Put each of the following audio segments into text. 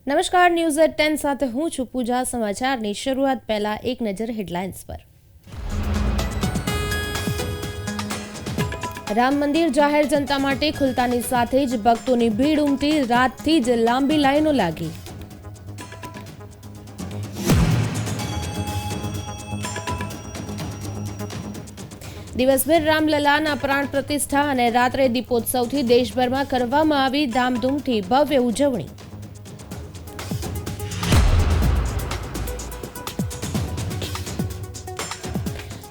નમસ્કાર, news at 10 સાથે હું છું પૂજા. સમાચારની શરૂઆત પહેલા એક નજર હેડલાઇન્સ પર. રામ મંદિર જાહેર જનતા માટે ખુલતાની સાથે જ ભક્તોની ભીડ ઉમટી. રાતથી જ લાંબી લાઈનો લાગી. દિવસભર રામલલાના પ્રાણ પ્રતિષ્ઠા અને રાત્રે દીપોત્સવથી દેશભરમાં કરવામાં આવી ધામધૂમથી ભવ્ય ઉજવણી.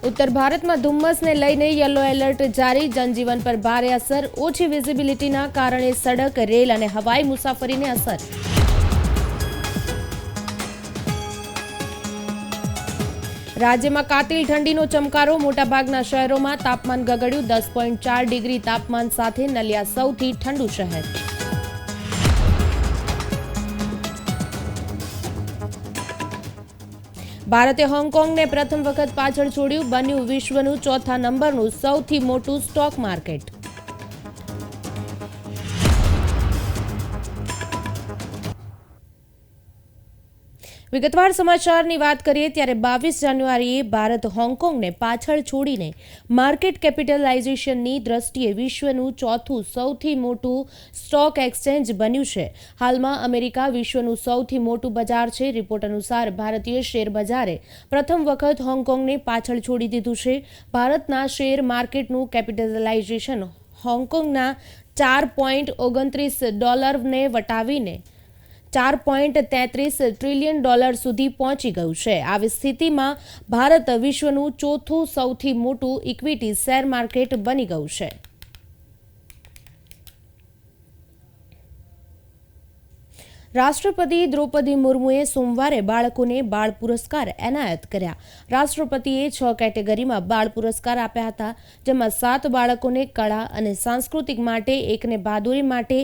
ઉત્તર ભારતમાં ધુમ્મસને લઈને યલો એલર્ટ જારી. જનજીવન પર ભારે અસર. ઓછી વિઝિબિલિટીના કારણે સડક, રેલ અને હવાઈ મુસાફરીને અસર. રાજ્યમાં કાતિલ ઠંડીનો ચમકારો. મોટાભાગના શહેરોમાં તાપમાન ગગડ્યું. 10.4 ડિગ્રી તાપમાન સાથે નલિયા સૌથી ઠંડુ શહેર. ભારતે હોંગકોંગને પ્રથમ વખત પાછળ છોડ્યું. બન્યું વિશ્વનું ચોથા નંબરનું સૌથી મોટું સ્ટોક માર્કેટ. વિગતવાર સમાચારની વાત કરીએ ત્યારે 22 જાન્યુઆરીએ ભારત હોંગકોંગને પાછળ છોડીને માર્કેટ કેપિટલાઇઝેશનની દ્રષ્ટિએ વિશ્વનું ચોથું સૌથી મોટું સ્ટોક એક્સચેન્જ બન્યું છે. હાલમાં અમેરિકા વિશ્વનું સૌથી મોટું બજાર છે. રિપોર્ટ અનુસાર ભારતીય શેર બજારે પ્રથમ વખત હોંગકોંગને પાછળ છોડી દીધું છે. ભારતના શેર માર્કેટનું કેપિટલાઇઝેશન હોંગકોંગના $4.29 વટાવીને $4.33 ટ્રિલિયન સુધી પહોંચી ગયું છે. આવી સ્થિતિમાં ભારત વિશ્વનું ચોથું સૌથી મોટું ઇક્વિટી શેર માર્કેટ બની ગયું છે. રાષ્ટ્રપતિ દ્રૌપદી મુર્મુએ સોમવારે બાળકોને બાળ પુરસ્કાર એનાયત કર્યા. રાષ્ટ્રપતિએ 6 કેટેગરીમાં બાળ પુરસ્કાર આપ્યા હતા, જેમાં 7 બાળકોને કળા અને સાંસ્કૃતિક માટે, એકને બહાદુરી માટે,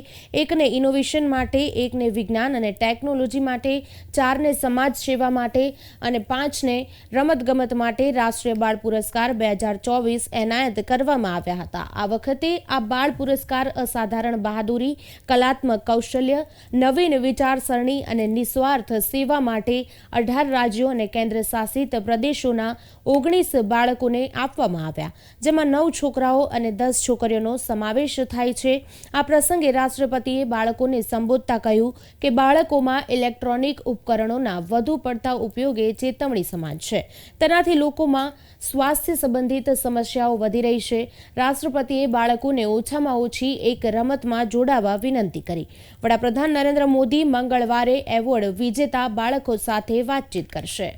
એકને ઇનોવેશન માટે, એકને વિજ્ઞાન અને ટેકનોલોજી માટે, 4ને સમાજ સેવા માટે અને 5ને રમતગમત માટે રાષ્ટ્રીય બાળ પુરસ્કાર 2024 એનાયત કરવામાં આવ્યા હતા. આ વખતે આ બાળ પુરસ્કાર અસાધારણ બહાદુરી, કલાત્મક કૌશલ્ય, નવીન વિચારસરણી અને નિસ્વાર્થ સેવા માટે 18 રાજ્યો અને કેન્દ્ર શાસિત પ્રદેશોના 19 બાળકોને આપવામાં આવ્યા, જેમાં 9 છોકરાઓ અને 10 છોકરીઓનો સમાવેશ થાય છે. આ પ્રસંગે રાષ્ટ્રપતિએ બાળકોને સંબોધતા કહ્યું કે બાળકોમાં ઇલેક્ટ્રોનિક ઉપકરણોના વધુ પડતા ઉપયોગે ચેતવણી સમાન છે. તેનાથી લોકોમાં સ્વાસ્થ્ય સંબંધિત સમસ્યાઓ વધી રહી છે. રાષ્ટ્રપતિએ બાળકોને ઓછામાં ઓછી એક રમતમાં જોડાવા વિનંતી કરી. વડાપ્રધાન નરેન્દ્ર મોદી મંગળવારે એવોર્ડ વિજેતા બાળકો સાથે વાતચીત કરશે.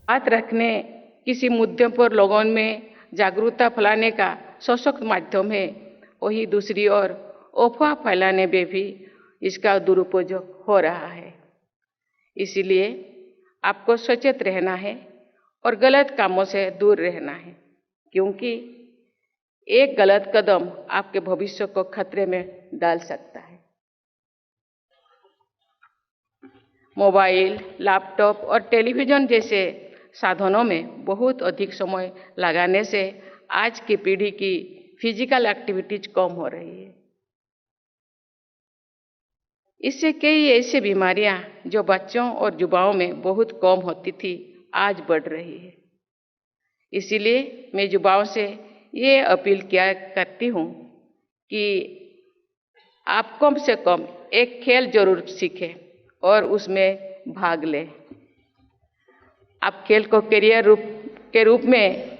बात रखने किसी मुद्दे पर लोगों में जागरूकता फैलाने का सशक्त माध्यम है, वही दूसरी ओर अफवाह फैलाने में भी इसका दुरुपयोग हो रहा है. इसलिए आपको सचेत रहना है और गलत कामों से दूर रहना है, क्योंकि एक गलत कदम आपके भविष्य को खतरे में डाल सकता है. मोबाइल, लैपटॉप और टेलीविजन जैसे साधनों में बहुत अधिक समय लगाने से आज की पीढ़ी की फिजिकल एक्टिविटीज कम हो रही है. इससे कई ऐसी बीमारियां जो बच्चों और युवाओं में बहुत कम होती थी, आज बढ़ रही है. इसीलिए मैं युवाओं से ये अपील किया करती हूँ कि आप कम से कम एक खेल जरूर सीखें और उसमें भाग लें. आप खेल को करियर के रूप में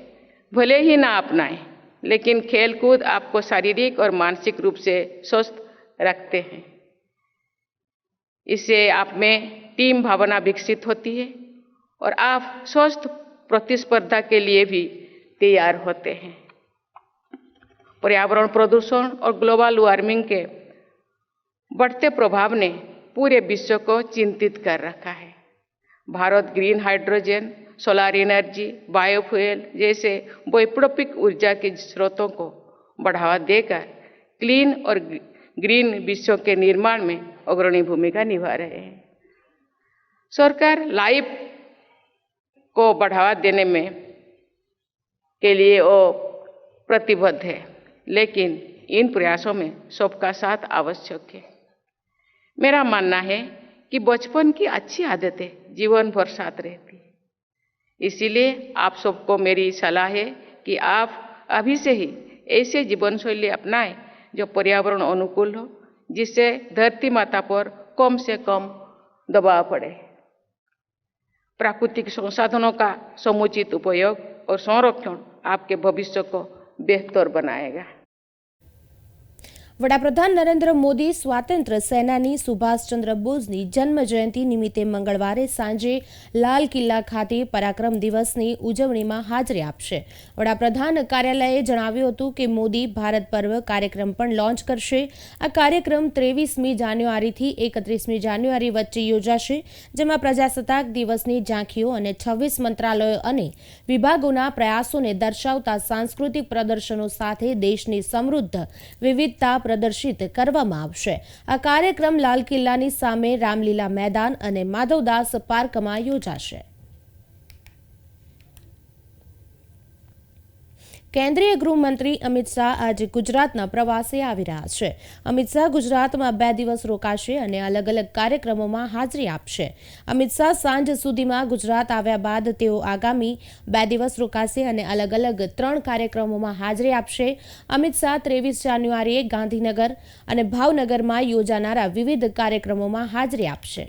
भले ही ना अपनाएं, लेकिन खेल कूद आपको शारीरिक और मानसिक रूप से स्वस्थ रखते हैं. इससे आप में टीम भावना विकसित होती है और आप स्वस्थ प्रतिस्पर्धा के लिए भी तैयार होते हैं. पर्यावरण प्रदूषण और ग्लोबल वार्मिंग के बढ़ते प्रभाव ने पूरे विश्व को चिंतित कर रखा है. Bharat green hydrogen, solar energy, biofuel जैसे वैकल्पिक ऊर्जा के स्रोतों को बढ़ावा देकर क्लीन और ग्रीन विश्व के निर्माण में अग्रणी भूमिका निभा रहे हैं. सरकार लाइफ को बढ़ावा देने में के लिए वो प्रतिबद्ध है, लेकिन इन प्रयासों में सबका साथ आवश्यक है. मेरा मानना है कि बचपन की अच्छी आदतें जीवन भर साथ रहती है। इसीलिए आप सबको मेरी सलाह है कि आप अभी से ही ऐसे जीवन शैली अपनाएं जो पर्यावरण अनुकूल हो, जिससे धरती माता पर कम से कम दबाव पड़े। प्राकृतिक संसाधनों का समुचित उपयोग और संरक्षण आपके भविष्य को बेहतर बनाएगा। વડાપ્રધાન નરેન્દ્ર મોદી સ્વાતંત્ર્ય સેનાની સુભાષચંદ્ર બોઝની જન્મ જયંતિ નિમિત્તે મંગળવારે સાંજે લાલ કિલ્લા ખાતે પરાક્રમ દિવસની ઉજવણીમાં હાજરી આપશે. વડાપ્રધાન કાર્યાલયે જણાવ્યું હતું કે મોદી ભારત પર્વ કાર્યક્રમ પણ લોન્ચ કરશે. આ કાર્યક્રમ 23મી જાન્યુઆરીથી 31મી જાન્યુઆરી વચ્ચે યોજાશે, જેમાં પ્રજાસત્તાક દિવસની ઝાંખીઓ અને 26 મંત્રાલયો અને વિભાગોના પ્રયાસોને દર્શાવતા સાંસ્કૃતિક પ્રદર્શનો સાથે દેશની સમૃદ્ધ વિવિધતા પ્રદર્શિત કરવામાં આવશે. આ કાર્યક્રમ લાલ કિલ્લાની સામે રામલીલા મેદાન અને માધવદાસ પાર્કમાં યોજાશે. કેન્દ્રીય ગૃહમંત્રી અમિત શાહ આજે ગુજરાતના પ્રવાસે આવી રહ્યા છે. અમિત શાહ ગુજરાતમાં 2 દિવસ રોકાશે અને અલગ અલગ કાર્યક્રમોમાં હાજરી આપશે. અમિત શાહ સાંજ સુધીમાં ગુજરાત આવ્યા બાદ તેઓ આગામી 2 દિવસ રોકાશે અને અલગ અલગ 3 કાર્યક્રમોમાં હાજરી આપશે. અમિત શાહ 23 જાન્યુઆરીએ ગાંધીનગર અને ભાવનગરમાં યોજાનારા વિવિધ કાર્યક્રમોમાં હાજરી આપશે.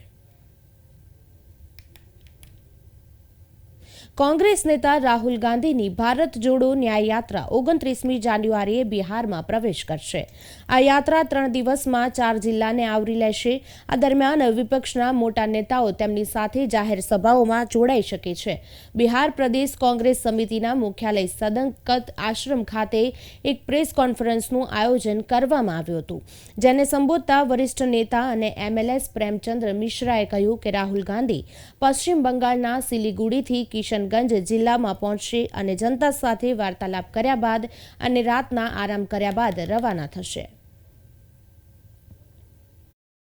કોંગ્રેસ નેતા રાહુલ ગાંધીની ભારત જોડો ન્યાય યાત્રા 29મી જાન્યુઆરીએ બિહારમાં પ્રવેશ કરશે. આ યાત્રા 3 દિવસમાં 4 જિલ્લાને આવરી લેશે. આ દરમિયાન વિપક્ષના મોટા નેતાઓ તેમની સાથે જાહેર સભાઓમાં જોડાઈ શકે છે. બિહાર પ્રદેશ કોંગ્રેસ સમિતિના મુખ્યાલય સદકત આશ્રમ ખાતે એક પ્રેસ કોન્ફરન્સનું આયોજન કરવામાં આવ્યું હતું, જેને સંબોધતા વરિષ્ઠ નેતા અને એમએલએસ પ્રેમચંદ્ર મિશ્રાએ કહ્યું કે રાહુલ ગાંધી પશ્ચિમ બંગાળના સિલિગુડીથી કિશનગંજ જિલ્લામાં પહોંચશે અને જનતા સાથે વાર્તાલાપ કર્યા બાદ અને રાતના આરામ કર્યા બાદ રવાના થશે.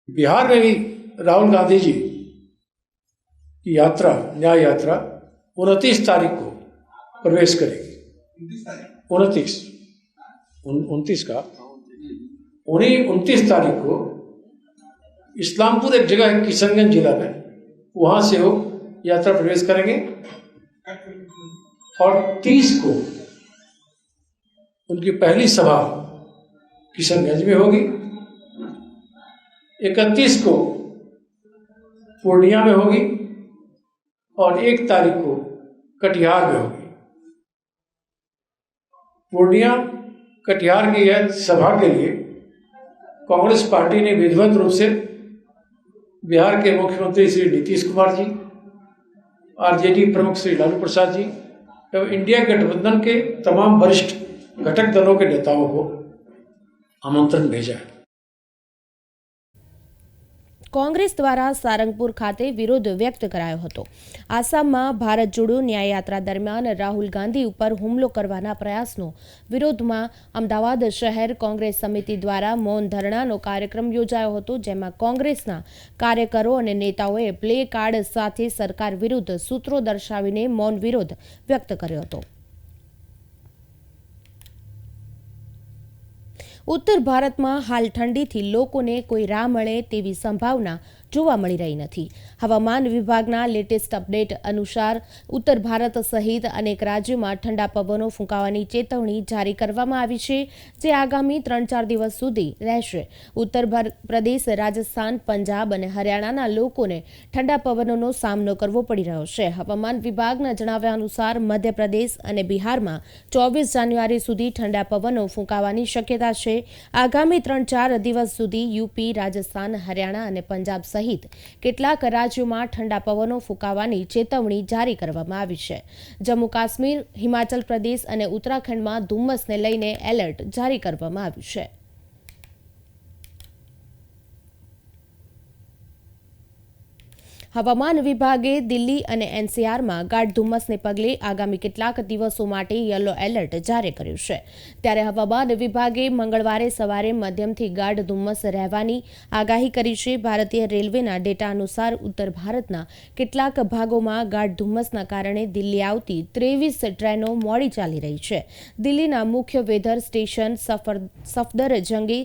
बिहार में भी राहुल गांधी जी की यात्रा न्याय यात्रा 29 तारीख को प्रवेश करेगी. 29 का 29 तारीख को इस्लामपुर एक जगह है किशनगंज जिला में, वहां से वो यात्रा प्रवेश करेंगे और 30 को उनकी पहली सभा किशनगंज में होगी. 31 को पूर्णिया में होगी और 1 तारीख को कटिहार में होगी. पूर्णिया कटिहार की यह सभा के लिए कांग्रेस पार्टी ने विधिवत रूप से बिहार के मुख्यमंत्री श्री नीतीश कुमार जी, आरजेडी प्रमुख श्री लालू प्रसाद जी एवं इंडिया गठबंधन के तमाम वरिष्ठ घटक दलों के नेताओं को आमंत्रण भेजा है. કોંગ્રેસ દ્વારા સારંગપુર ખાતે વિરોધ વ્યક્ત કરાયો હતો. આસામમાં ભારત જોડો ન્યાય યાત્રા દરમિયાન રાહુલ ગાંધી ઉપર હુમલો કરવાના પ્રયાસનો વિરોધમાં અમદાવાદ શહેર કોંગ્રેસ સમિતિ દ્વારા મૌન ધરણાનો કાર્યક્રમ યોજાયો હતો, જેમાં કોંગ્રેસના કાર્યકરો અને નેતાઓએ પ્લે કાર્ડ સાથે સરકાર વિરુદ્ધ સૂત્રો દર્શાવીને મૌન વિરોધ વ્યક્ત કર્યો હતો. ઉત્તર ભારતમાં હાલ ઠંડીથી લોકોને કોઈ રાહ મળે તેવી સંભાવના જોવા મળી રહી નથી. હવામાન વિભાગના લેટેસ્ટ અપડેટ અનુસાર ઉત્તર ભારત સહિત અનેક રાજ્યોમાં ઠંડા પવનો ફૂંકાવાની ચેતવણી જારી કરવામાં આવી છે, જે આગામી 3-4 દિવસ સુધી રહેશે. ઉત્તર પ્રદેશ, રાજસ્થાન, પંજાબ અને હરિયાણાના લોકોને ઠંડા પવનોનો સામનો કરવો પડી રહ્યો છે. હવામાન વિભાગના જણાવ્યા અનુસાર મધ્યપ્રદેશ અને બિહારમાં 24 જાન્યુઆરી સુધી ઠંડા પવનો ફૂંકાવાની શક્યતા છે. આગામી 3-4 દિવસ સુધી યુપી, રાજસ્થાન, હરિયાણા અને પંજાબ સહિત કેટલાક રાજ્યોમાં ઠંડા પવનો ફૂંકાવાની ચેતવણી જારી કરવામાં આવી છે. જમ્મુ કાશ્મીર, હિમાચલ પ્રદેશ અને ઉત્તરાખંડમાં ધુમ્મસને લઈને એલર્ટ જારી કરવામાં આવ્યું છે. હવામાન વિભાગે દિલ્હી અને એનસીઆરમાં ગાઢ ધુમ્મસને પગલે આગામી કેટલાક દિવસો માટે યલો એલર્ટ જારી કર્યું છે. ત્યારે હવામાન વિભાગે મંગળવારે સવારે મધ્યમથી ગાઢ ધુમ્મસ રહેવાની આગાહી કરી છે. ભારતીય રેલવેના ડેટા અનુસાર ઉત્તર ભારતના કેટલાક ભાગોમાં ગાઢ ધુમ્મસના કારણે દિલ્હી આવતી 23 ટ્રેનો મોડી ચાલી રહી છે. દિલ્હીના મુખ્ય વેધર સ્ટેશન સફદરજંગે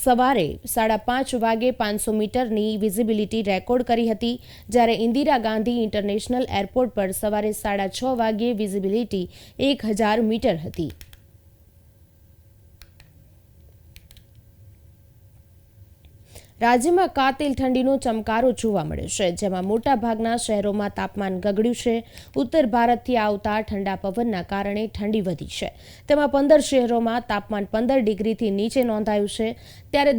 સવારે 5:30 વાગે 500 મીટરની વિઝિબિલિટી રેકોર્ડ કરી હતી, જ્યારે ઇન્દિરા ગાંધી ઇન્ટરનેશનલ એરપોર્ટ પર સવારે 6:30 વાગ્યે વિઝિબિલિટી 1000 મીટર હતી. રાજ્યમાં કાતિલ ઠંડીનો ચમકારો જોવા મળ્યો છે, જેમાં મોટાભાગના શહેરોમાં તાપમાન ગગડ્યું છે. ઉત્તર ભારતથી આવતા ઠંડા પવનના કારણે ઠંડી વધી છે. તેમાં 15 શહેરોમાં તાપમાન 15 ડિગ્રીથી નીચે નોંધાયું છે, ત્યારે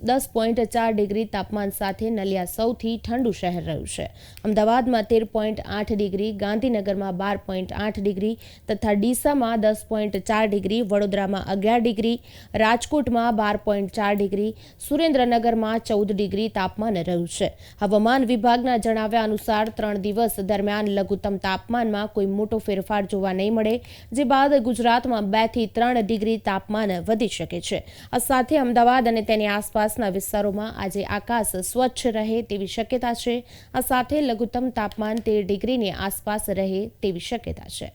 10.4 ડિગ્રી તાપમાન સાથે નલિયા સૌથી ઠંડુ શહેર રહ્યું છે. અમદાવાદમાં 13.8 ડિગ્રી, ગાંધીનગરમાં 12.8 ડિગ્રી તથા ડીસામાં 10.4 ડિગ્રી, વડોદરામાં 11 ડિગ્રી, રાજકોટમાં 12.4 ડિગ્રી, સુરેન્દ્રનગરમાં 14 ડિગ્રી તાપમાન રહ્યું છે. હવામાન વિભાગના જણાવ્યા અનુસાર 3 દિવસ દરમિયાન લઘુત્તમ તાપમાનમાં કોઈ મોટો ફેરફાર જોવા નહીં મળે, જે બાદ ગુજરાતમાં 2 થી 3 ડિગ્રી તાપમાન વધી શકે છે. આ સાથે અમદાવાદ અને તેની આસપાસના વિસ્તારોમાં આજે આકાશ સ્વચ્છ રહે તેવી શક્યતા છે. આ સાથે લઘુત્તમ તાપમાન 13 ડિગ્રીની આસપાસ રહે તેવી શક્યતા છે.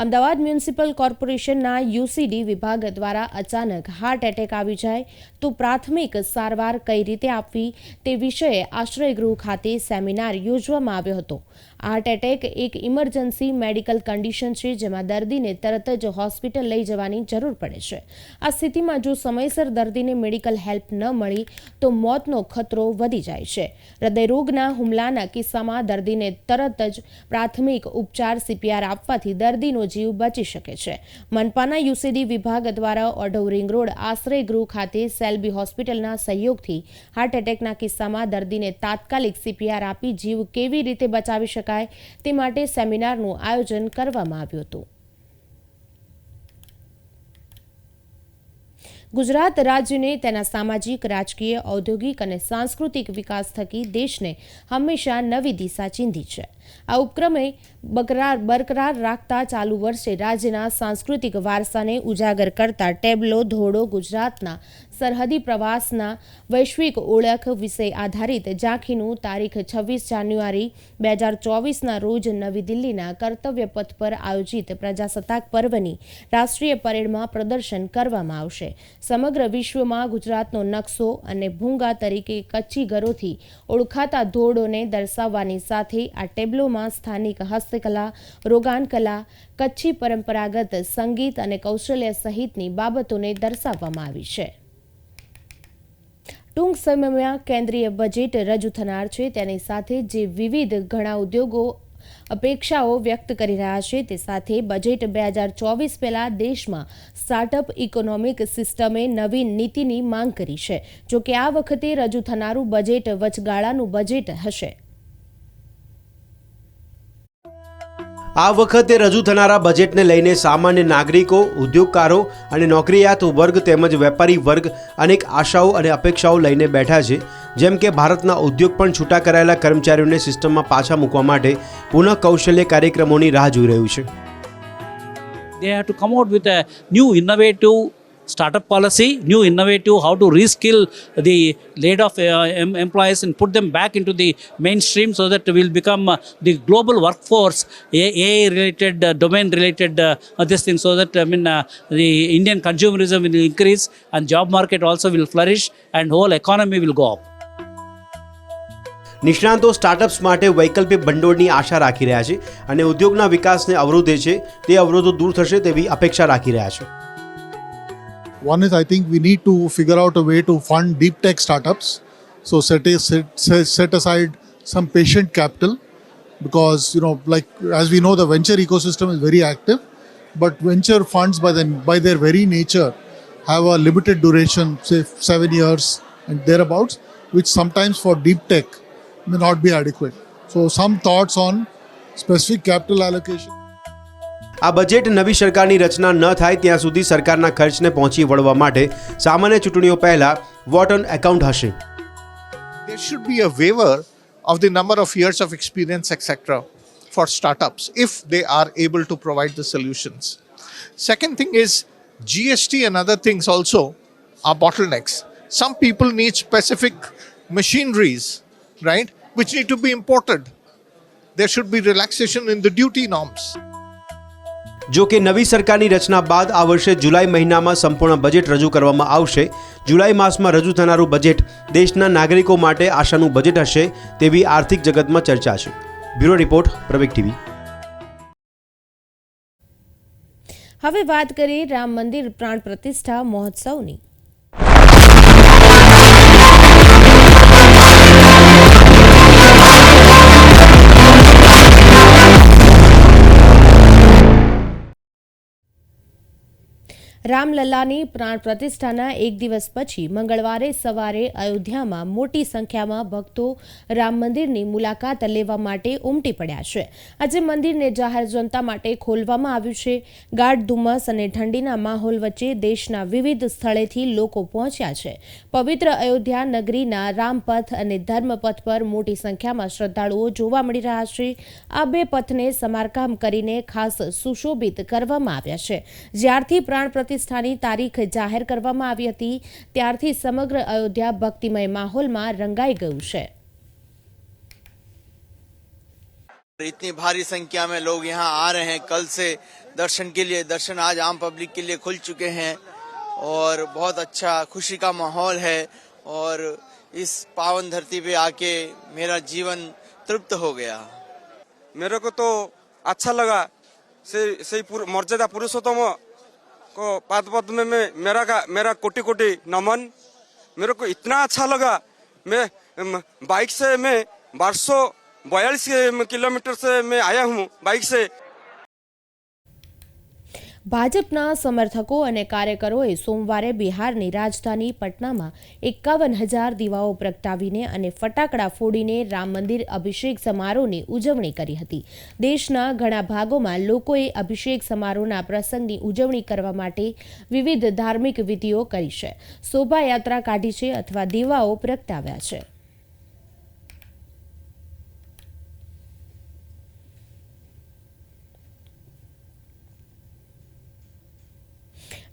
અમદાવાદ મ્યુનિસિપલ કોર્પોરેશનના યુસીડી વિભાગ દ્વારા અચાનક હાર્ટ એટેક આવી જાય તો પ્રાથમિક સારવાર કઈ રીતે આપવી તે વિષયે આશ્રયગૃહ ખાતે સેમિનાર યોજવામાં આવ્યો હતો. હાર્ટ એટેક એક ઇમરજન્સી મેડિકલ કન્ડિશન છે, જેમાં દર્દીને તરત જ હોસ્પિટલ લઈ જવાની જરૂર પડે છે. આ સ્થિતિમાં જો સમયસર દર્દીને મેડિકલ હેલ્પ ન મળી તો મોતનો ખતરો વધી જાય છે. હૃદયરોગના હુમલાના કિસ્સામાં દર્દીને તરત જ પ્રાથમિક ઉપચાર CPR આપવાથી દર્દીનો જીવ બચી શકે છે. મનપાના યુસીડી વિભાગ દ્વારા ઓઢવ રિંગ રોડ આશ્રયગૃહ ખાતે સેલ્બી હોસ્પિટલના સહયોગથી હાર્ટ એટેકના કિસ્સામાં દર્દીને તાત્કાલિક CPR આપી જીવ કેવી રીતે બચાવી શકાય તે માટે સેમિનારનું આયોજન કરવામાં આવ્યું હતું. ગુજરાત રાજ્યને તેના સામાજિક, રાજકીય, ઔદ્યોગિક અને સાંસ્કૃતિક વિકાસ થકી દેશને હંમેશા નવી દિશા ચીંધી છે. આ ઉપક્રમે બરકરાર રાખતા ચાલુ વર્ષે રાજ્યના સાંસ્કૃતિક વારસાને ઉજાગર કરતા ટેબ્લો ધોરડો ગુજરાતના સરહદી પ્રવાસના વૈશ્વિક ઓળખ વિષય આધારિત ઝાંખીનું તારીખ 26 જાન્યુઆરી 2024ના રોજ નવી દિલ્હીના કર્તવ્ય પથ પર આયોજિત પ્રજાસત્તાક પર્વની રાષ્ટ્રીય પરેડમાં પ્રદર્શન કરવામાં આવશે. સમગ્ર વિશ્વમાં ગુજરાતનો નકશો અને ભૂંગા તરીકે કચ્છી ઘરોથી ઓળખાતા ધોરડોને દર્શાવવાની સાથે આ ટેબ્લોમાં સ્થાનિક હસ્તકલા, રોગાનકલા, કચ્છી પરંપરાગત સંગીત અને કૌશલ્ય સહિતની બાબતોને દર્શાવવામાં આવી છે. ટૂંક સમયમાં કેન્દ્રીય બજેટ રજૂ થનાર છે, તેની સાથે જે વિવિધ ઘણા ઉદ્યોગો અપેક્ષાઓ વ્યક્ત કરી રહ્યા છે, તે સાથે બજેટ 2024 પહેલા દેશમાં સ્ટાર્ટઅપ ઇકોનોમિક સિસ્ટમે નવી નીતિની માંગ કરી છે. જોકે આ વખતે રજૂ થનારું બજેટ વચગાળાનું બજેટ હશે. આ વખતે રજૂ થનારા બજેટને લઈને સામાન્ય નાગરિકો, ઉદ્યોગકારો અને નોકરિયાત વર્ગ તેમજ વેપારી વર્ગ અનેક આશાઓ અને અપેક્ષાઓ લઈને બેઠા છે. જેમ કે ભારતના ઉદ્યોગ પણ છૂટા કરાયેલા કર્મચારીઓને સિસ્ટમમાં પાછા મૂકવા માટે પુનઃ કૌશલ્ય કાર્યક્રમોની રાહ જોઈ રહ્યું છે. They have to come out with a new innovative startup policy, new innovative how to reskill the laid off employees and put them back into the mainstream so that we'll become the global workforce, AI related, domain related this thing, so that the Indian consumerism will increase and job market also will flourish and whole economy will go up. નિષ્ણાંતો startups માટે વૈકલ્પિક ભંડોળની આશા રાખી રહ્યા છે અને ઉદ્યોગના વિકાસને અવરોધે છે તે અવરોધો દૂર થશે તેવી અપેક્ષા રાખી રહ્યા છે. One is, I think we need to figure out a way to fund deep tech startups. So set aside some patient capital, because like as we know, the venture ecosystem is very active, but venture funds by their very nature have a limited duration, say 7 years and thereabouts, which sometimes for deep tech may not be adequate. So some thoughts on specific capital allocation. આ budget નવી સરકારની રચના ન થાય ત્યાં સુધી સરકારના ખર્ચને પહોંચી વળવા માટે સામાન્ય ચૂંટણીઓ પહેલા વોટ ઓન એકાઉન્ટ હશે. there should be a waiver of the number of years of experience, etc., for startups if they are able to provide the solutions. Second thing is GST and other things also are bottlenecks. Some people need specific machineries, right, which need to be imported. There should be relaxation in the duty norms. જો કે નવી સરકારની રચના બાદ આ વર્ષે જુલાઈ મહિનામાં સંપૂર્ણ budget રજૂ કરવામાં આવશે. જુલાઈ માસમાં રજૂ થનારું બજેટ દેશના નાગરિકો માટે આશાનું બજેટ હશે તેવી આર્થિક જગતમાં ચર્ચા છે. બ્યુરો રિપોર્ટ, પ્રવેગ ટીવી. હવે વાત કરીએ રામ મંદિર પ્રાણ પ્રતિષ્ઠા મહોત્સવની. રામલલ્લાની પ્રાણ પ્રતિષ્ઠાના એક દિવસ પછી મંગળવારે સવારે અયોધ્યામાં મોટી સંખ્યામાં ભક્તો રામ મંદિરની મુલાકાત લેવા માટે ઉમટી પડ્યા છે. આજે મંદિરને જાહેર જનતા માટે ખોલવામાં આવ્યું છે. ગાઢ ધુમ્મસ અને ઠંડીના માહોલ વચ્ચે દેશના વિવિધ સ્થળેથી લોકો પહોંચ્યા છે. પવિત્ર અયોધ્યા નગરીના રામપથ અને ધર્મપથ પર મોટી સંખ્યામાં શ્રદ્ધાળુઓ જોવા મળી રહ્યા છે. આ બે પથને સમારકામ કરીને ખાસ સુશોભિત કરવામાં આવ્યા છે. જ્યારથી પ્રાણ પ્રતિષ્ઠાની તારીખ જાહેર કરવામાં આવી હતી ત્યારથી સમગ્ર અયોધ્યા ભક્તિમય માહોલમાં રંગાઈ ગયું છે. इतनी भारी संख्या में लोग यहाँ आ रहे हैं कल से दर्शन के लिए. दर्शन आज आम पब्लिक के लिए खुल चुके हैं और बहुत अच्छा खुशी का माहौल है और इस पावन धरती पे आके मेरा जीवन तृप्त हो गया. मेरे को तो अच्छा लगा. से मर्यादा पुरुषोत्तम को पाद पद में मेरा कोटि कोटि नमन. मेरे को इतना अच्छा लगा. मैं बाइक से मैं 1242 किलोमीटर से मैं आया हूँ बाइक से. ભાજપના સમર્થકો અને કાર્યકરોએ સોમવારે બિહારની રાજધાની પટનામાં 51,000 દીવાઓ પ્રગટાવીને અને ફટાકડા ફોડીને રામ મંદિર અભિષેક સમારોહની ઉજવણી કરી હતી. દેશના ઘણા ભાગોમાં લોકોએ અભિષેક સમારોહના પ્રસંગની ઉજવણી કરવા માટે વિવિધ ધાર્મિક વિધિઓ કરી છે, શોભાયાત્રા કાઢી છે અથવા દીવાઓ પ્રગટાવ્યા છે.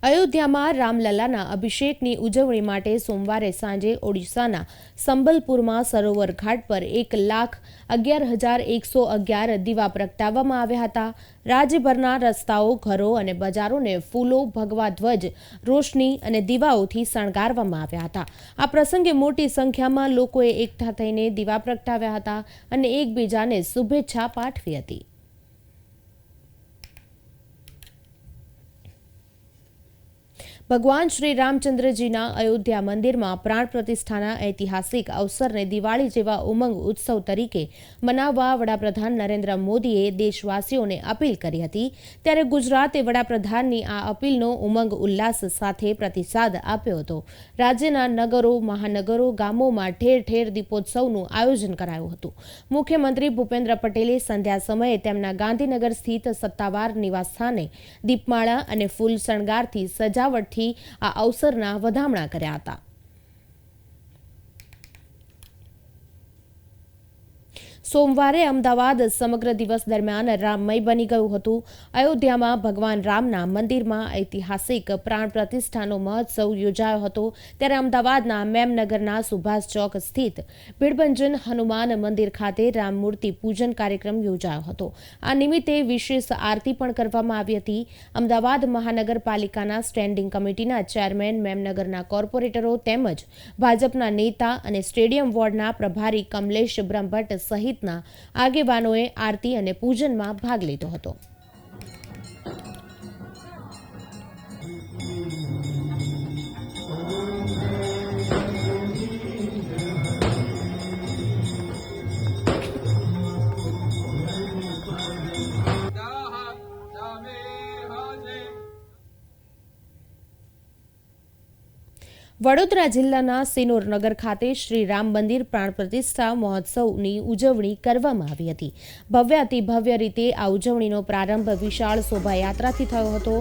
અયોધ્યામાં રામલલ્લાના અભિષેકની ઉજવણી માટે સોમવારે સાંજે ઓડિશાના સંબલપુરમાં સરોવર ઘાટ પર 1,11,111 દીવા પ્રગટાવવામાં આવ્યા હતા. રાજ્યભરના રસ્તાઓ, ઘરો અને બજારોને ફૂલો, ભગવા ધ્વજ, રોશની અને દીવાઓથી શણગારવામાં આવ્યા હતા. આ પ્રસંગે મોટી સંખ્યામાં લોકોએ એકઠા થઈને દીવા પ્રગટાવ્યા હતા અને એકબીજાને શુભેચ્છા પાઠવી હતી. ભગવાન શ્રી રામચંદ્રજીના અયોધ્યા મંદિરમાં પ્રાણ પ્રતિષ્ઠાના ઐતિહાસિક અવસરને દિવાળી જેવા ઉમંગ ઉત્સવ તરીકે મનાવવા વડાપ્રધાન નરેન્દ્ર મોદીએ દેશવાસીઓને અપીલ કરી હતી. ત્યારે ગુજરાતે વડાપ્રધાનની આ અપીલનો ઉમંગ ઉલ્લાસ સાથે પ્રતિસાદ આપ્યો હતો. રાજ્યના નગરો, મહાનગરો, ગામોમાં ઠેર ઠેર દીપોત્સવનું આયોજન કરાયું હતું. મુખ્યમંત્રી ભૂપેન્દ્ર પટેલે સંધ્યા સમયે તેમના ગાંધીનગર સ્થિત સત્તાવાર નિવાસસ્થાને દીપમાળા અને ફૂલ શણગારથી સજાવટ આ અવસરના વધામણા કર્યા હતા. સોમવારે અમદાવાદ સમગ્ર દિવસ દરમિયાન રામમય બની ગયું હતું. અયોધ્યામાં ભગવાન રામના મંદિરમાં ઐતિહાસિક પ્રાણ પ્રતિષ્ઠાનો મહોત્સવ યોજાયો હતો. ત્યારે અમદાવાદના મેમનગરના સુભાષ ચોક સ્થિત ભીડભંજન હનુમાન મંદિર ખાતે રામમૂર્તિ પૂજન કાર્યક્રમ યોજાયો હતો. આ નિમિત્તે વિશેષ આરતી પણ કરવામાં આવી હતી. અમદાવાદ મહાનગરપાલિકાના સ્ટેન્ડિંગ કમિટીના ચેરમેન, મેમનગરના કોર્પોરેટરો તેમજ ભાજપના નેતા અને સ્ટેડિયમ વોર્ડના પ્રભારી કમલેશ બ્રહ્મભટ્ટ સહિત આગેવાનોએ આરતી અને પૂજનમાં ભાગ લીધો હતો. વડોદરા જિલ્લાના સિનોર નગર ખાતે શ્રી રામ મંદિર પ્રાણ પ્રતિષ્ઠા મહોત્સવની ઉજવણી કરવામાં આવી હતી. ભવ્યાતિ ભવ્ય રીતે આ ઉજવણીનો પ્રારંભ વિશાળ શોભાયાત્રાથી થયો હતો.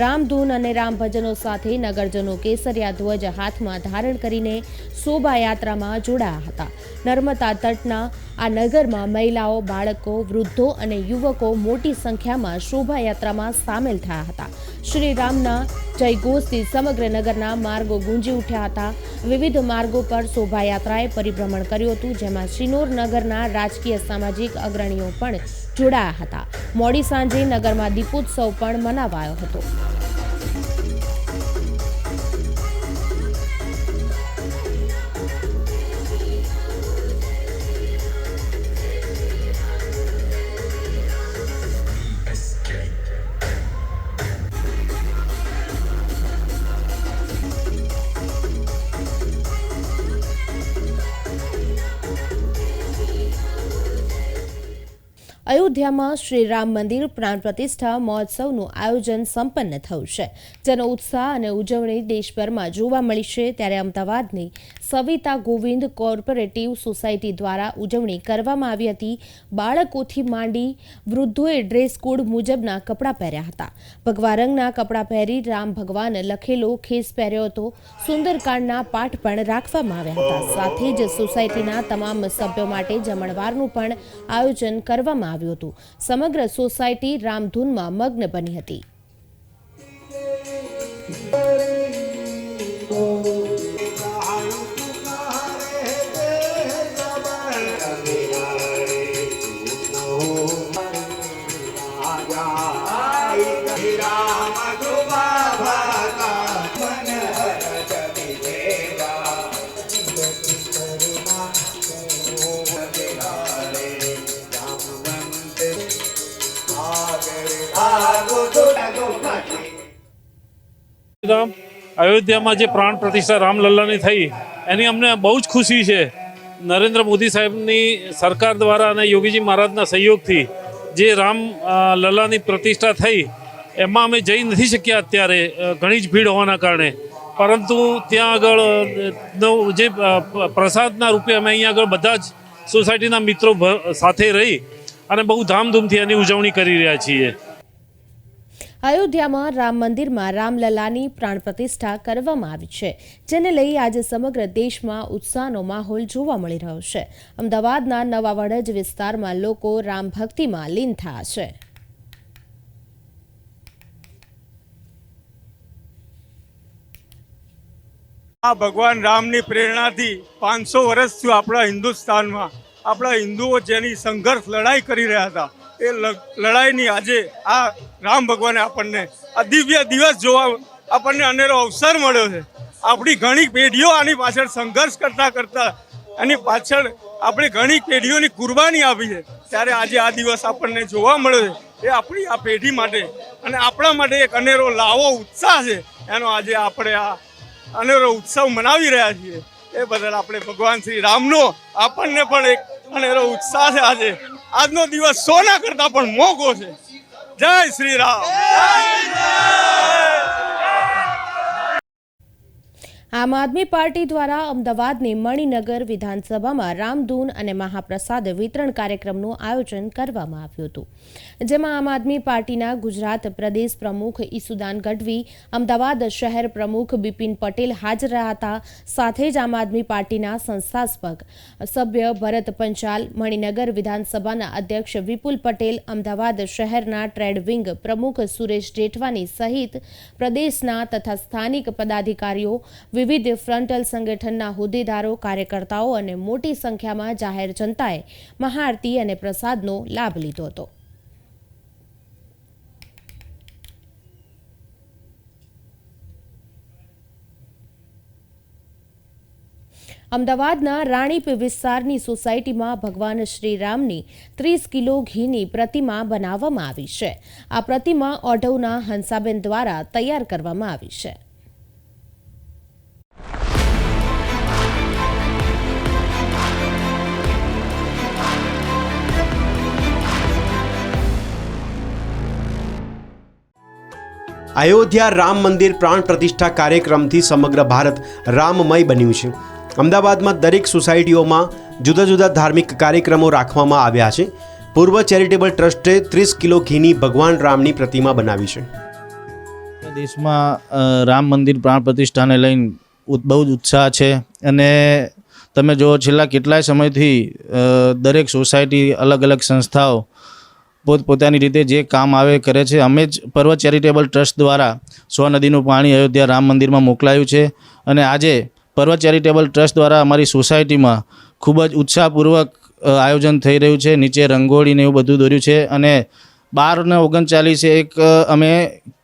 રામધૂન અને રામ ભજનો સાથે નગરજનો કેસરિયા ધ્વજ હાથમાં ધારણ કરીને શોભાયાત્રામાં જોડાયા હતા. નર્મદા તટના આ નગરમાં મહિલાઓ, બાળકો, વૃદ્ધો અને યુવકો મોટી સંખ્યામાં શોભાયાત્રામાં સામેલ થયા હતા. શ્રી રામના જયઘોષથી સમગ્ર નગરના માર્ગો ગુંજી ઉઠ્યા હતા. વિવિધ માર્ગો પર શોભાયાત્રાએ પરિભ્રમણ કર્યું હતું, જેમાં શિનોર નગરના રાજકીય સામાજિક અગ્રણીઓ પણ જોડાયા હતા. મોડી સાંજે નગરમાં દીપોત્સવ પણ મનાવાયો હતો. અયોધ્યામાં શ્રી રામ મંદિર પ્રાણ પ્રતિષ્ઠા મહોત્સવનું આયોજન સંપન્ન થયું છે, જેનો ઉત્સાહ અને ઉજવણી દેશભરમાં જોવા મળી છે. ત્યારે અમદાવાદની સવિતા ગોવિંદ કોર્પોરેટિવ સોસાયટી દ્વારા ઉજવણી કરવામાં આવી હતી. બાળકોથી માંડી વૃદ્ધોએ ડ્રેસ કોડ મુજબના કપડાં પહેર્યા હતા. ભગવા રંગના કપડાં પહેરી રામ ભગવાન લખેલો ખેસ પહેર્યો હતો. સુંદરકાંડના પાઠ પણ રાખવામાં આવ્યા હતા. સાથે જ સોસાયટીના તમામ સભ્યો માટે જમણવારનું પણ આયોજન કરવામાં આવ્યું હતું. સમગ્ર સોસાયટી રામધૂનમાં મગ્ન બની હતી. રામ અયોધ્યામાં જે પ્રાણ પ્રતિષ્ઠા રામલલ્લાની થઈ એની અમને બહુ જ ખુશી છે. નરેન્દ્ર મોદી સાહેબની સરકાર દ્વારા અને યોગીજી મહારાજના સહયોગથી જે રામ લલ્લાની પ્રતિષ્ઠા થઈ એમાં અમે જઈ નથી શક્યા અત્યારે ઘણી જ ભીડ હોવાના કારણે, પરંતુ ત્યાં આગળ જે પ્રસાદના રૂપે અમે અહીંયા આગળ બધા જ સોસાયટીના મિત્રો સાથે રહી અને બહુ ધામધૂમથી એની ઉજવણી કરી રહ્યા છીએ. અયોધ્યામાં રામ મંદિરમાં રામલલ્લાની પ્રાણ પ્રતિષ્ઠા કરવામાં આવી છે, જેને લઈ આજે સમગ્ર દેશમાં ઉત્સાહનો માહોલ જોવા મળી રહ્યો છે. અમદાવાદના નવા વડજ વિસ્તારમાં લોકો રામ ભક્તિમાં લીન થયા છે. આ ભગવાન રામની પ્રેરણાથી 500 વર્ષથી આપણા હિન્દુસ્તાનમાં આપણા હિન્દુઓ જેની સંઘર્ષ લડાઈ કરી રહ્યા હતા એ લડાઈની આજે આ રામ ભગવાને આપણને આ દિવ્ય દિવસ જોવા આપણને અનેરો અવસર મળ્યો છે. આપણી ઘણી પેઢીઓ આની પાછળ સંઘર્ષ કરતા આની પાછળ આપણે ઘણી પેઢીઓની કુરબાની આપી છે. ત્યારે આજે આ દિવસ આપણને જોવા મળ્યો છે એ આપણી આ પેઢી માટે અને આપણા માટે એક અનેરો લાવો ઉત્સાહ છે. એનો આજે આપણે આ અનેરો ઉત્સવ મનાવી રહ્યા છીએ. એ બદલ આપણે ભગવાન શ્રી રામનો આપણને પણ એક અનેરો ઉત્સાહ છે. આજનો દિવસ સોના કરતા પણ મોંઘો છે. જય શ્રી રામ. આમ આદમી પાર્ટી દ્વારા અમદાવાદની મણિનગર વિધાનસભામાં રામધૂન અને મહાપ્રસાદ વિતરણ કાર્યક્રમનું આયોજન કરવામાં આવ્યું હતું, જેમાં આમ આદમી પાર્ટીના ગુજરાત પ્રદેશ પ્રમુખ ઈસુદાન ગઢવી, અમદાવાદ શહેર પ્રમુખ બિપિન પટેલ હાજર રહ્યા હતા. સાથે જ આમ આદમી પાર્ટીના સંસ્થાપક સભ્ય ભરત પંચાલ, મણિનગર વિધાનસભાના અધ્યક્ષ વિપુલ પટેલ, અમદાવાદ શહેરના ટ્રેડ વિંગ પ્રમુખ સુરેશ જેઠવાની સહિત પ્રદેશના તથા સ્થાનિક પદાધિકારીઓ, વિવિધ ફ્રન્ટલ સંગઠનના હોદ્દેદારો, કાર્યકર્તાઓ અને મોટી સંખ્યામાં જાહેર જનતાએ મહાઆરતી અને પ્રસાદનો લાભ લીધો હતો. અમદાવાદના રાણીપ વિસ્તારની સોસાયટીમાં ભગવાન શ્રીરામની 30 કિલો ઘીની પ્રતિમા બનાવવામાં આવી છે. આ પ્રતિમા ઓઢવના હંસાબેન દ્વારા તૈયાર કરવામાં આવી છે. અયોધ્યા રામ મંદિર પ્રાણ પ્રતિષ્ઠા કાર્યક્રમથી સમગ્ર ભારત રામમય બન્યું છે. અમદાવાદમાં દરેક સોસાયટીઓમાં જુદા જુદા ધાર્મિક કાર્યક્રમો રાખવામાં આવ્યા છે. પૂર્વ ચેરિટેબલ ટ્રસ્ટે 30 કિલો ઘીની ભગવાન રામની પ્રતિમા બનાવી છે. દેશમાં રામ મંદિર પ્રાણ પ્રતિષ્ઠાને લઈને બહુ જ ઉત્સાહ છે અને તમે જો છેલ્લા કેટલાય સમયથી દરેક સોસાયટી અલગ અલગ સંસ્થાઓ પોતપોતાની રીતે જે કામ આવે કરે છે. અમે જ પર્વત ચેરિટેબલ ટ્રસ્ટ દ્વારા 100 નદીનું પાણી અયોધ્યા રામ મંદિરમાં મોકલાયું છે અને આજે પર્વત ચેરિટેબલ ટ્રસ્ટ દ્વારા અમારી સોસાયટીમાં ખૂબ જ ઉત્સાહપૂર્વક આયોજન થઈ રહ્યું છે. નીચે રંગોળીને એવું બધું દોર્યું છે અને 12:39 એક અમે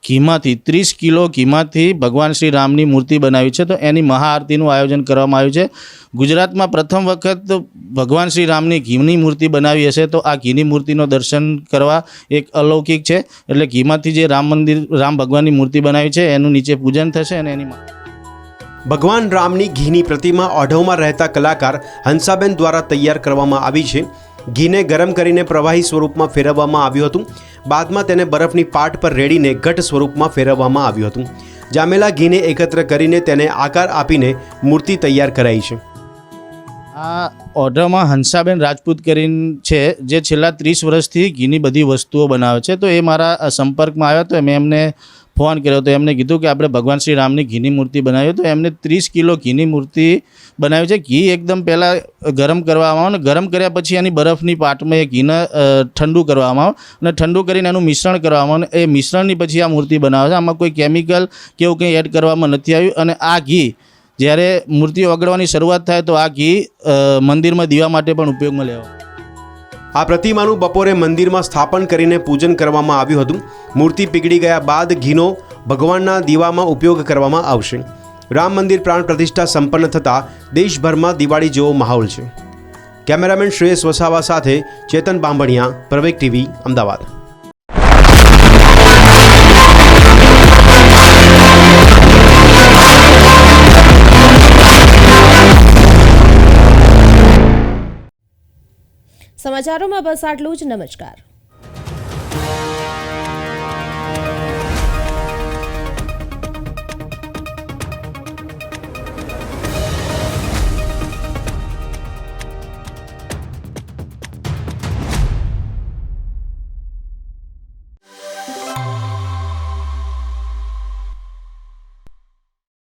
ઘીમાંથી 30 કિલો ઘીમાંથી ભગવાન શ્રી રામની મૂર્તિ બનાવી છે. તો એની મહાઆરતીનું આયોજન કરવામાં આવ્યું છે. ગુજરાતમાં પ્રથમ વખત ભગવાન શ્રી રામની ઘીની મૂર્તિ બનાવી હશે તો આ ઘીની મૂર્તિનો દર્શન કરવા એક અલૌકિક છે. એટલે ઘીમાંથી જે રામ ભગવાનની મૂર્તિ બનાવી છે એનું નીચે પૂજન થશે અને એની ભગવાન રામની ઘીની પ્રતિમા ઓઢવમાં રહેતા કલાકાર હંસાબેન દ્વારા તૈયાર કરવામાં આવી છે. ઘીને ગરમ કરીને પ્રવાહી સ્વરૂપમાં ફેરવવામાં આવ્યું હતું. બાદમાં તેને બરફની પાટ પર રેડીને ઘટ સ્વરૂપમાં ફેરવવામાં આવ્યું હતું. જામેલા ઘીને એકત્ર કરીને તેને આકાર આપીને મૂર્તિ તૈયાર કરાઈ છે. આ ઓર્ડરમાં હંસાબેન રાજપૂત કરીને છે જે છેલ્લા 30 વર્ષથી ઘીની બધી વસ્તુઓ બનાવે છે. તો એ મારા સંપર્કમાં આવ્યા તો મેં એમને ફોન કર્યો તો એમને કીધું કે આપણે ભગવાન શ્રી રામની ઘીની મૂર્તિ બનાવી. તો એમને 30 કિલો ઘીની મૂર્તિ બનાવી છે. ઘી એકદમ પહેલાં ગરમ કરવામાં આવે અને ગરમ કર્યા પછી એની બરફની પાટમાં એ ઘીને ઠંડુ કરવામાં આવે અને ઠંડુ કરીને એનું મિશ્રણ કરવામાં આવે. એ મિશ્રણની પછી આ મૂર્તિ બનાવે છે. આમાં કોઈ કેમિકલ કે એવું કંઈ એડ કરવામાં નથી આવ્યું અને આ ઘી જ્યારે મૂર્તિ ઓગળવાની શરૂઆત થાય તો આ ઘી મંદિરમાં દીવા માટે પણ ઉપયોગમાં લેવા. આ પ્રતિમાનું બપોરે મંદિરમાં સ્થાપન કરીને પૂજન કરવામાં આવ્યું હતું. મૂર્તિ પીગળી ગયા બાદ ઘીનો ભગવાનના દીવામાં ઉપયોગ કરવામાં આવશે. રામ મંદિર પ્રાણ પ્રતિષ્ઠા સંપન્ન થતાં દેશભરમાં દિવાળી જેવો માહોલ છે. કેમેરામેન શ્રેયસ વસાવા સાથે ચેતન બાંભણિયા, પ્રવેગ ટીવી, અમદાવાદ. સમાચારોમાં બસ આટલું જ. નમસ્કાર.